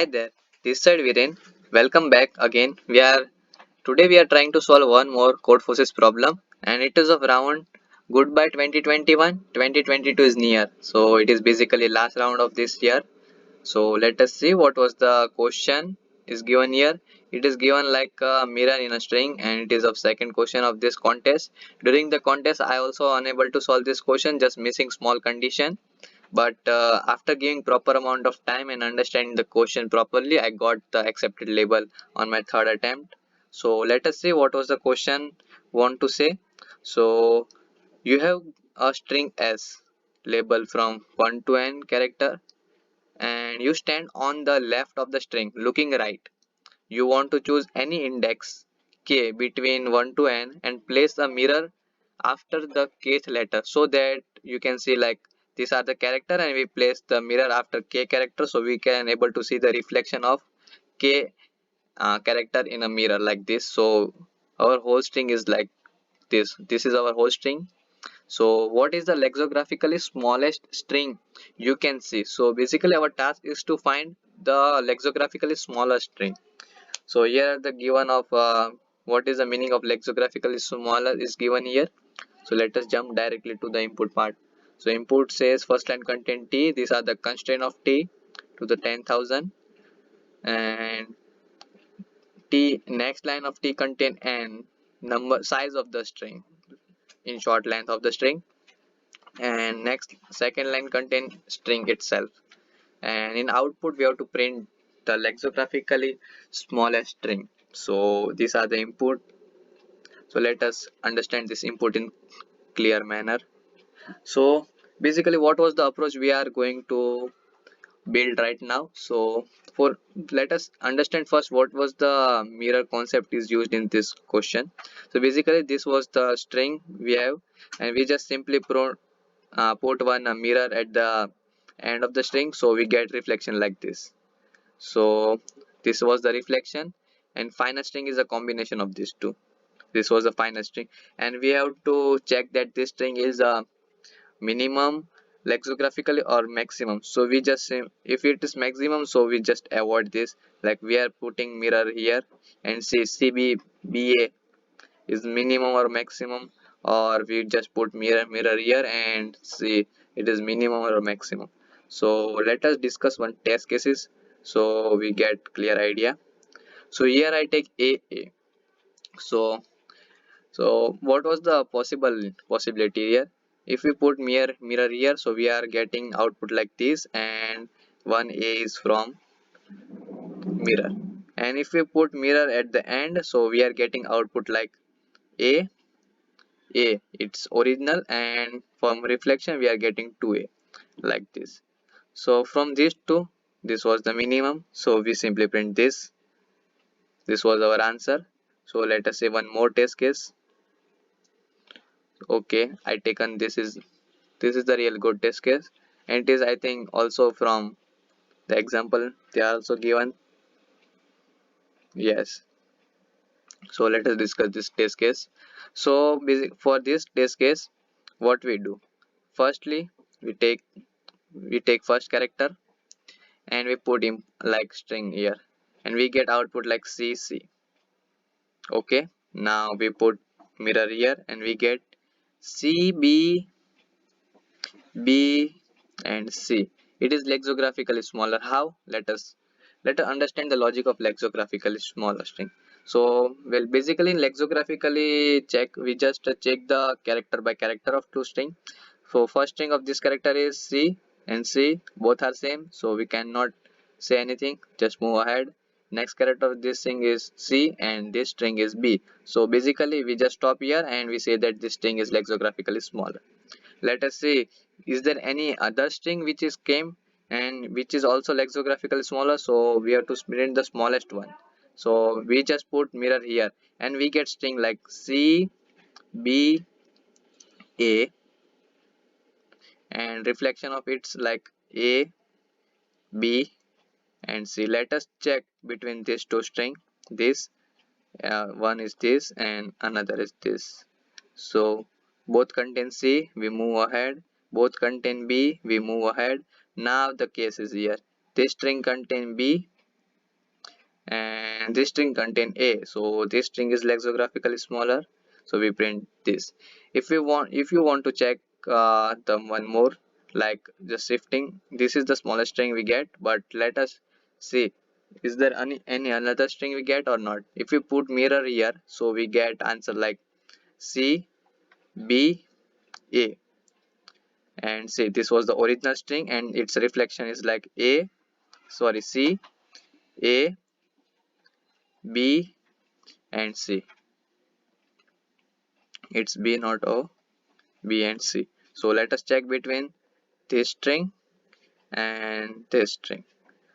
Hi there, this side Viren. Welcome back again. We are trying to solve one more code forces problem, and it is of round goodbye 2021. 2022 is near, so it is basically last round of this year. So let us see what was the question is given here. It is given like a mirror in a string, and it is of second question of this contest. During the contest, I also unable to solve this question, just missing small condition, but after giving proper amount of time and understanding the question properly, I got the accepted label on my third attempt. So let us see what was the question want to say. So you have a string s label from 1 to n character, and you stand on the left of the string looking right. You want to choose any index k between 1 to n and place a mirror after the kth letter, so that you can see like these are the character, and we place the mirror after k character, so we can able to see the reflection of k character in a mirror like this. So our whole string is like this is our whole string. So what is the lexicographically smallest string you can see? So basically our task is to find the lexicographically smaller string. So here the given of what is the meaning of lexicographically smaller is given here. So let us jump directly to the input part. So input says first line contain t. These are the constraint of t to the 10,000, and t next line of t contain n number size of the string, in short length of the string, and next second line contain string itself, and in output we have to print the lexicographically smallest string. So these are the input. So let us understand this input in clear manner. So basically what was the approach we are going to build right now? So for let us understand first what was the mirror concept is used in this question. So basically this was the string we have, and we just simply put one mirror at the end of the string, so we get reflection like this. So this was the reflection, and final string is a combination of these two. This was the final string, and we have to check that this string is a minimum lexicographically or maximum. So we just say if it is maximum, so we just avoid this, like we are putting mirror here and say cbba is minimum or maximum, or we just put mirror here and see it is minimum or maximum. So let us discuss one test cases so we get clear idea. So here I take a. So what was the possibility here? If we put mirror here, so we are getting output like this, and one a is from mirror. And if we put mirror at the end, so we are getting output like a it's original, and from reflection we are getting 2a like this. So from these two, this was the minimum, so we simply print this. This was our answer. So let us say one more test case. Okay, I taken this is the real good test case, and it is I think also from the example they are also given. Yes. So let us discuss this test case. So for this test case, what we do? Firstly, we take first character, and we put him like string here, and we get output like cc. Okay, now we put mirror here, and we get cb B and C. It is lexicographically smaller. How? Let us understand the logic of lexicographically smaller string. So well, basically in lexicographically check, we just check the character by character of two string. So first string of this character is C, and C both are same, so we cannot say anything. Just move ahead. Next character of this string is C, and this string is B. So basically we just stop here, and we say that this string is lexicographically smaller. Let us see, is there any other string which is came and which is also lexicographically smaller? So we have to print the smallest one. So we just put mirror here, and we get string like c b a, and reflection of it's like a b and c. Let us check between these two string. This one is this and another is this. So both contain C, we move ahead. Both contain B, we move ahead. Now the case is here. This string contain B, and this string contain a, so this string is lexicographically smaller, so we print this. If you want to check the one more, like just shifting, this is the smallest string we get, but let us see is there any another string we get or not. If we put mirror here, so we get answer like c b a, and see this was the original string and its reflection is like a, sorry, c a b and c. It's b not o, b and c. So let us check between this string and this string.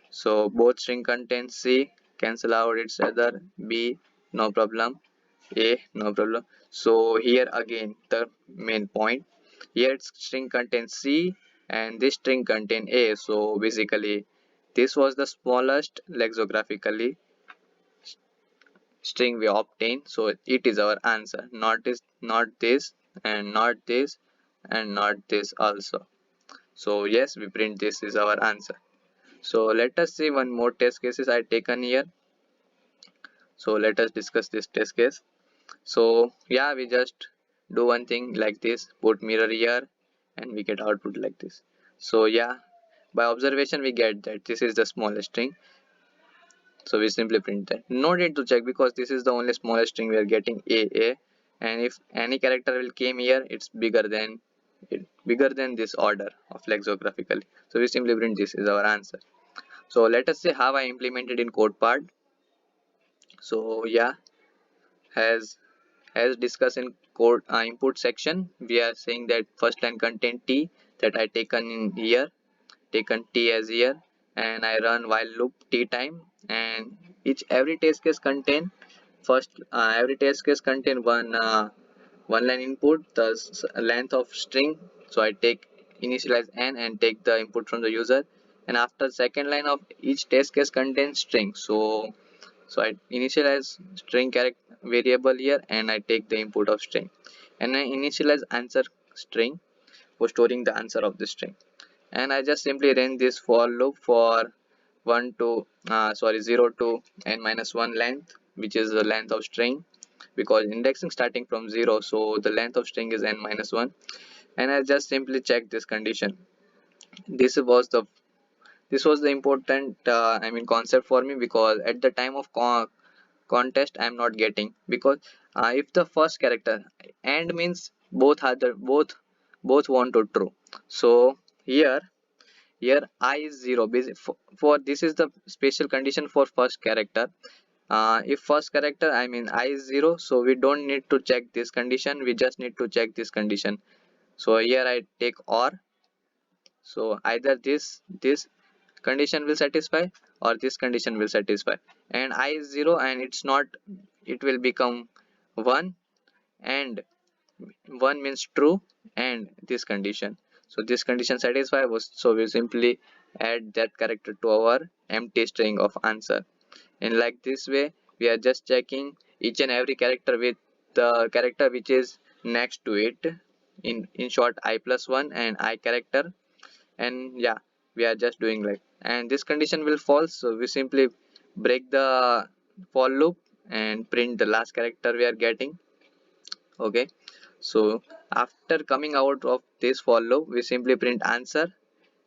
So both string contain c, cancel out each other, b no problem, a no problem. So here again the main point, here string contains c and this string contain a, so basically this was the smallest lexicographically string we obtain, so it is our answer, not this and not this and not this also. So yes, we print this is our answer. So let us see one more test cases I taken here. So let us discuss this test case. So yeah, we just do one thing like this, put mirror here and we get output like this. So yeah, by observation we get that this is the smallest string, so we simply print that. No need to check because this is the only smallest string we are getting, a, and if any character will came here, it's bigger than this order of lexicographically, so we simply print this is our answer. So let us see how I implemented in code part. So yeah, as discussed in code input section, we are saying that first line contain t, that I taken in here, taken t as here, and I run while loop t time, and each every test case contain every test case contain one line input, the length of string. So I take initialize n and take the input from the user, and after second line of each test case contains string. So I initialize string character variable here and I take the input of string, and I initialize answer string for storing the answer of the string, and I just simply run this for loop for 0 to n minus 1 length, which is the length of string, because indexing starting from 0, so the length of string is n minus 1, and I just simply check this condition. this was the this was the important concept for me, because at the time of contest I am not getting, because if the first character, and means both are the both want to true. So here I is 0, for this is the special condition for first character. If first character I is 0, so we don't need to check this condition, we just need to check this condition. So here I take or, so either this condition will satisfy or this condition will satisfy, and I is 0 and it's not, it will become 1, and 1 means true, and this condition, so this condition satisfy was, so we simply add that character to our empty string of answer. And like this way we are just checking each and every character with the character which is next to it, in short I plus 1 and I character. And yeah, we are just doing like, and this condition will false, so we simply break the for loop and print the last character we are getting. Okay, so after coming out of this for loop, we simply print answer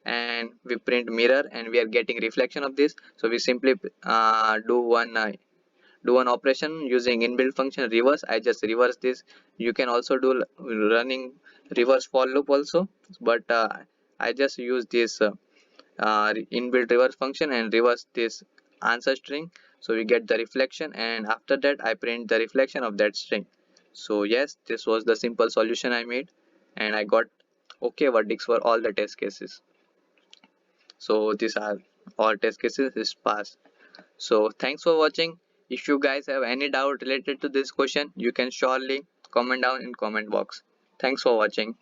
and we print mirror and we are getting reflection of this, so we simply do one operation using inbuilt function reverse. I just reverse this. You can also do running reverse for loop also, but I just use this inbuilt reverse function and reverse this answer string, so we get the reflection, and after that I print the reflection of that string. So yes, this was the simple solution I made, and I got okay verdicts for all the test cases. So these are all test cases is passed. So thanks for watching. If you guys have any doubt related to this question, you can surely comment down in comment box. Thanks for watching.